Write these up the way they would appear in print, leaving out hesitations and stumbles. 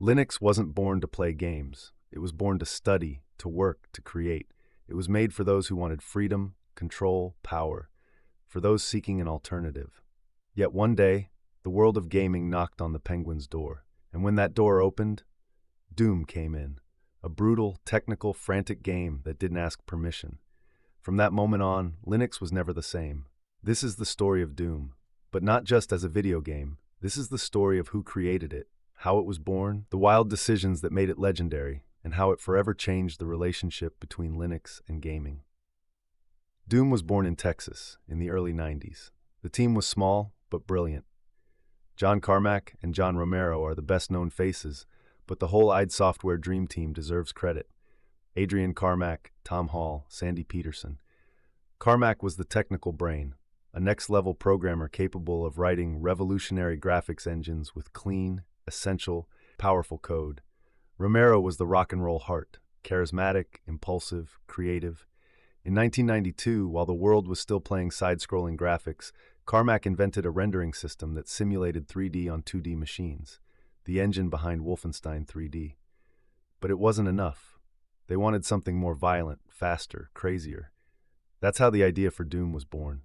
Linux wasn't born to play games. It was born to study, to work, to create. It was made for those who wanted freedom, control, power, for those seeking an alternative. Yet one day, the world of gaming knocked on the Penguin's door. And when that door opened, Doom came in. A brutal, technical, frantic game that didn't ask permission. From that moment on, Linux was never the same. This is the story of Doom, but not just as a video game. This is the story of who created it, how it was born, the wild decisions that made it legendary, and how it forever changed the relationship between Linux and gaming. Doom was born in Texas in the early 90s. The team was small, but brilliant. John Carmack and John Romero are the best-known faces, but the whole id Software dream team deserves credit. Adrian Carmack, Tom Hall, Sandy Peterson. Carmack was the technical brain, a next-level programmer capable of writing revolutionary graphics engines with clean, essential, powerful code. Romero was the rock and roll heart, charismatic, impulsive, creative. In 1992, while the world was still playing side-scrolling graphics, Carmack invented a rendering system that simulated 3D on 2D machines, the engine behind Wolfenstein 3D. But it wasn't enough. They wanted something more violent, faster, crazier. That's how the idea for Doom was born.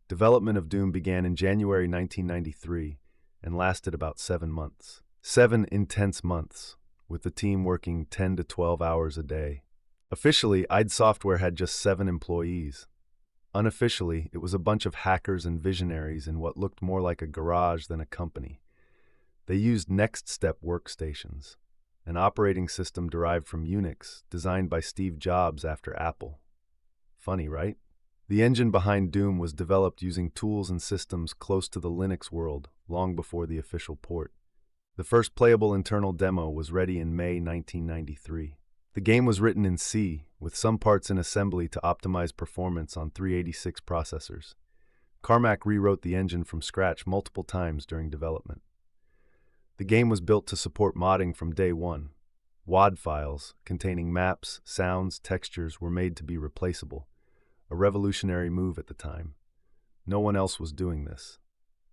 Development of Doom began in January 1993 and lasted about 7 months. 7 intense months, with the team working 10 to 12 hours a day. Officially, id Software had just 7 employees. Unofficially, it was a bunch of hackers and visionaries in what looked more like a garage than a company. They used Next Step workstations, an operating system derived from Unix, designed by Steve Jobs after Apple. Funny, right? The engine behind Doom was developed using tools and systems close to the Linux world, long before the official port. The first playable internal demo was ready in May 1993. The game was written in C, with some parts in assembly to optimize performance on 386 processors. Carmack rewrote the engine from scratch multiple times during development. The game was built to support modding from day one. WAD files, containing maps, sounds, textures, were made to be replaceable, a revolutionary move at the time. No one else was doing this.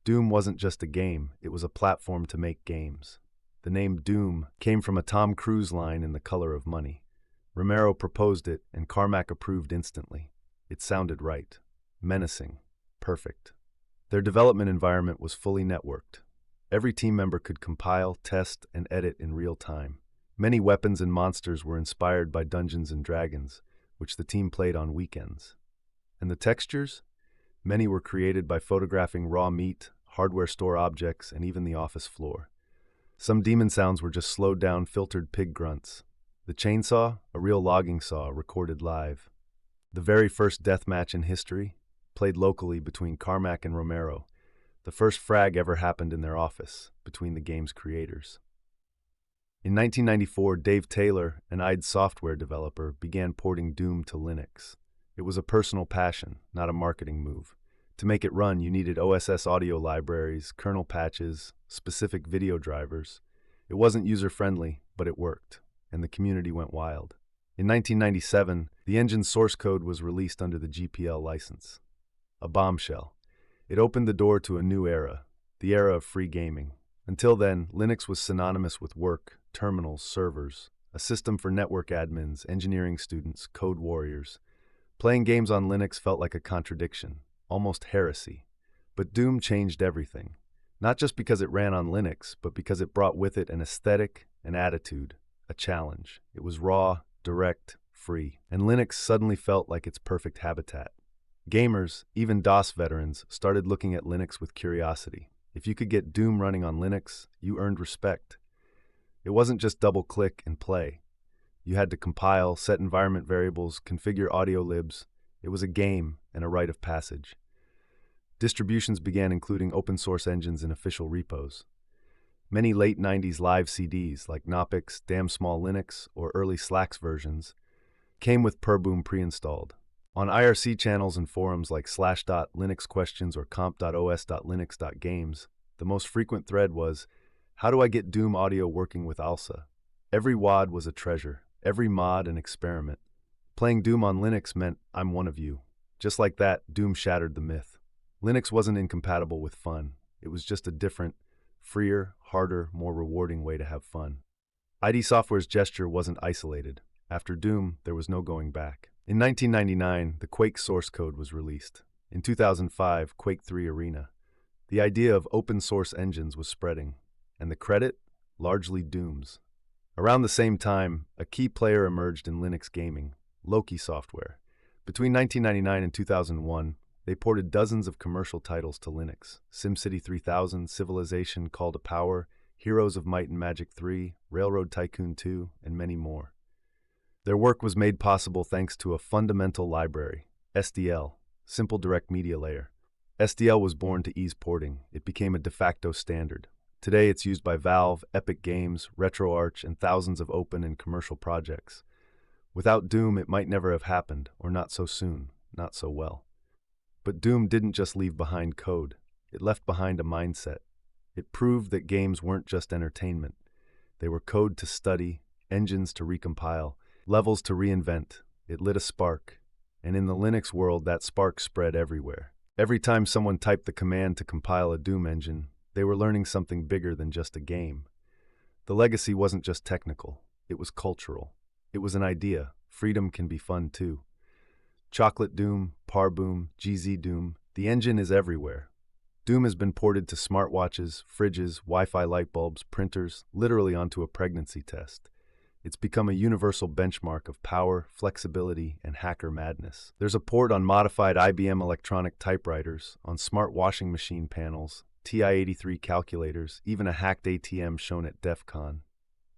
Doom wasn't just a game, it was a platform to make games. The name Doom came from a Tom Cruise line in The Color of Money. Romero proposed it, and Carmack approved instantly. It sounded right. Menacing. Perfect. Their development environment was fully networked. Every team member could compile, test, and edit in real time. Many weapons and monsters were inspired by Dungeons and Dragons, which the team played on weekends. And the textures? Many were created by photographing raw meat, hardware store objects, and even the office floor. Some demon sounds were just slowed-down, filtered pig grunts. The chainsaw, a real logging saw, recorded live. The very first death match in history, played locally between Carmack and Romero. The first frag ever happened in their office, between the game's creators. In 1994, Dave Taylor, an id Software developer, began porting Doom to Linux. It was a personal passion, not a marketing move. To make it run, you needed OSS audio libraries, kernel patches, specific video drivers. It wasn't user-friendly, but it worked, and the community went wild. In 1997, the engine's source code was released under the GPL license. A bombshell. It opened the door to a new era, the era of free gaming. Until then, Linux was synonymous with work, terminals, servers, a system for network admins, engineering students, code warriors. Playing games on Linux felt like a contradiction, almost heresy. But Doom changed everything. Not just because it ran on Linux, but because it brought with it an aesthetic, an attitude, a challenge. It was raw, direct, free, and Linux suddenly felt like its perfect habitat. Gamers, even DOS veterans, started looking at Linux with curiosity. If you could get Doom running on Linux, you earned respect. It wasn't just double-click and play. You had to compile, set environment variables, configure audio libs. It was a game and a rite of passage. Distributions began including open-source engines in official repos. Many late 90s live CDs, like Knoppix, Damn Small Linux, or early Slacks versions, came with PerBoom pre-installed. On IRC channels and forums like slash.linuxquestions or comp.os.linux.games, the most frequent thread was, "How do I get Doom audio working with ALSA?" Every WAD was a treasure, every mod an experiment. Playing Doom on Linux meant I'm one of you. Just like that, Doom shattered the myth. Linux wasn't incompatible with fun. It was just a different, freer, harder, more rewarding way to have fun. ID Software's gesture wasn't isolated. After Doom, there was no going back. In 1999, the Quake source code was released. In 2005, Quake 3 Arena. The idea of open-source engines was spreading, and the credit? Largely Doom's. Around the same time, a key player emerged in Linux gaming, Loki Software. Between 1999 and 2001, they ported dozens of commercial titles to Linux: SimCity 3000, Civilization, Call to Power, Heroes of Might and Magic 3, Railroad Tycoon 2, and many more. Their work was made possible thanks to a fundamental library, SDL, Simple Direct Media Layer. SDL was born to ease porting. It became a de facto standard. Today it's used by Valve, Epic Games, RetroArch, and thousands of open and commercial projects. Without Doom, it might never have happened, or not so soon, not so well. But Doom didn't just leave behind code. It left behind a mindset. It proved that games weren't just entertainment. They were code to study, engines to recompile, levels to reinvent. It lit a spark. And in the Linux world, that spark spread everywhere. Every time someone typed the command to compile a Doom engine, they were learning something bigger than just a game. The legacy wasn't just technical, it was cultural. It was an idea. Freedom can be fun too. Chocolate Doom, Parboom, GZ Doom, the engine is everywhere. Doom has been ported to smartwatches, fridges, Wi-Fi light bulbs, printers, literally onto a pregnancy test. It's become a universal benchmark of power, flexibility, and hacker madness. There's a port on modified IBM electronic typewriters, on smart washing machine panels, TI-83 calculators, even a hacked ATM shown at DEF CON.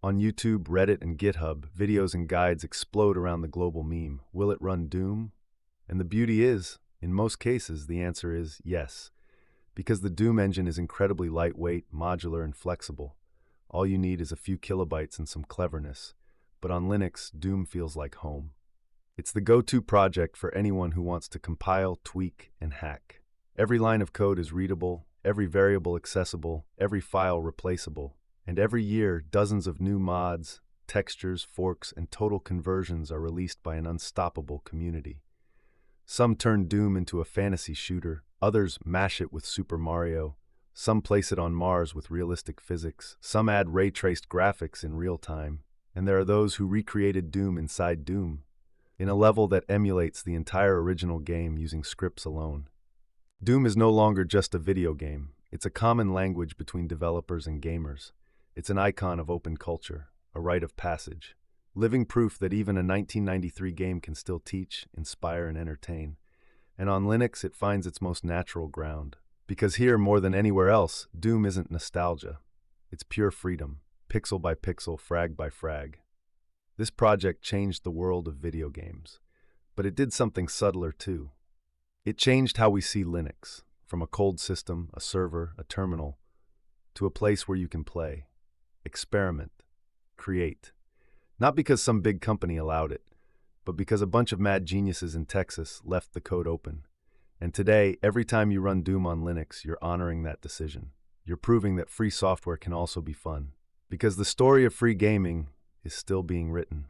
On YouTube, Reddit, and GitHub, videos and guides explode around the global meme. Will it run Doom? And the beauty is, in most cases, the answer is yes. Because the Doom engine is incredibly lightweight, modular, and flexible. All you need is a few kilobytes and some cleverness. But on Linux, Doom feels like home. It's the go-to project for anyone who wants to compile, tweak, and hack. Every line of code is readable, every variable accessible, every file replaceable. And every year, dozens of new mods, textures, forks, and total conversions are released by an unstoppable community. Some turn Doom into a fantasy shooter, others mash it with Super Mario, some place it on Mars with realistic physics, some add ray-traced graphics in real time, and there are those who recreated Doom inside Doom, in a level that emulates the entire original game using scripts alone. Doom is no longer just a video game, it's a common language between developers and gamers. It's an icon of open culture, a rite of passage, living proof that even a 1993 game can still teach, inspire, and entertain. And on Linux, it finds its most natural ground. Because here, more than anywhere else, Doom isn't nostalgia. It's pure freedom, pixel by pixel, frag by frag. This project changed the world of video games, but it did something subtler too. It changed how we see Linux, from a cold system, a server, a terminal, to a place where you can play, experiment, create. Not because some big company allowed it, but because a bunch of mad geniuses in Texas left the code open. And today, every time you run Doom on Linux, you're honoring that decision. You're proving that free software can also be fun. Because the story of free gaming is still being written.